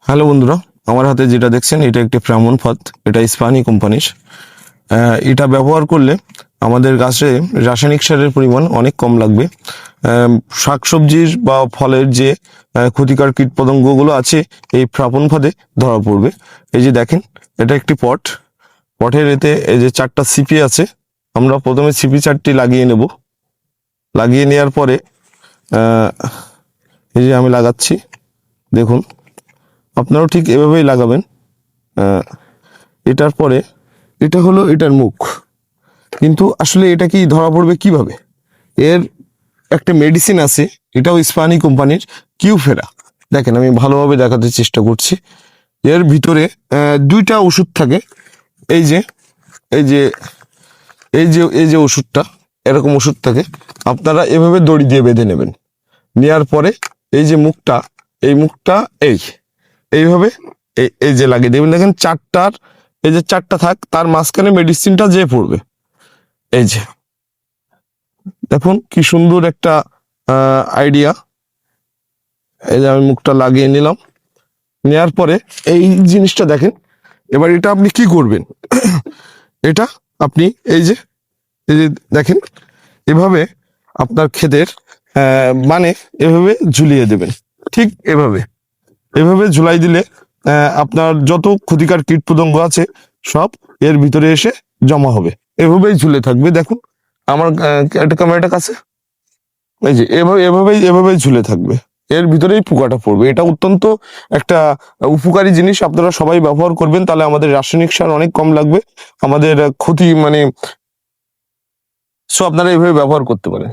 Hello বন্ধুরা, আমার হাতে যেটা দেখছেন এটা একটি ফ্রামন ফাঁদ। এটা স্পানি কোম্পানির। এটা ব্যবহার করলে আমাদের গাছে রাসায়নিক সারের পরিমাণ অনেক কম লাগবে। শাকসবজির বা ফলের যে ক্ষতিকর কীটপতঙ্গগুলো আছে এই ফ্রামন ফাঁদে ধরা পড়বে। এই যে দেখেন, এটা একটি পটের এতে এই যে 4টা সিপি আছে। আমরা প্রথমে সিপি 4টি লাগিয়ে নেব। লাগিয়ে নেওয়ার পরে আহ, এই যে আমি লাগাচ্ছি, দেখুন আপনারাও ঠিক এভাবেই লাগাবেন। আহ, এটার পরে এটা হলো এটার মুখ, কিন্তু আসলে এটা কি ধরা পড়বে কিভাবে? এর একটা মেডিসিন আছে, এটাও স্পানি কোম্পানির, কিউফেরা। দেখেন আমি ভালোভাবে দেখাতে চেষ্টা করছি। এর ভিতরে 2টা ওষুধ থাকে। এই যে এই যে এই যে ওষুধটা, এরকম ওষুধ থাকে। আপনারা এভাবে দড়ি দিয়ে বেঁধে নেবেন। নেওয়ার পরে এই যে মুখটা, এই মুখটা এইভাবে এই যে লাগিয়ে দেবেন। দেখেন এই যে 4টা থাক, তার মাঝখানে মেডিসিনটা যে পড়বে। এই যে দেখুন কি সুন্দর একটা আইডিয়া। এই যে আমি মুখটা লাগিয়ে নিলাম। নেয়ার পরে এই জিনিসটা দেখেন। এবার এটা আপনি কি করবেন? এটা আপনি এই যে দেখেন, এভাবে আপনার ক্ষেতের মানে এভাবে ঝুলিয়ে দেবেন। ঠিক এভাবে এভাবে ঝুলাই দিলে আপনার যত ক্ষতিকর কীটপতঙ্গ আছে সব এর ভিতরে এসে জমা হবে। এভাবেই ঝুলে থাকবে। দেখুন আমার একটা ক্যামেরাটা কাছে, এই যে এভাবেই ঝুলে থাকবে। এর ভিতরেই পোকাটা পড়বে। এটা অত্যন্ত একটা উপকারী জিনিস। আপনারা সবাই ব্যবহার করবেন, তাহলে আমাদের রাসায়নিক সার অনেক কম লাগবে। আমাদের ক্ষতি মানে, সো আপনারা এভাবে ব্যবহার করতে পারেন।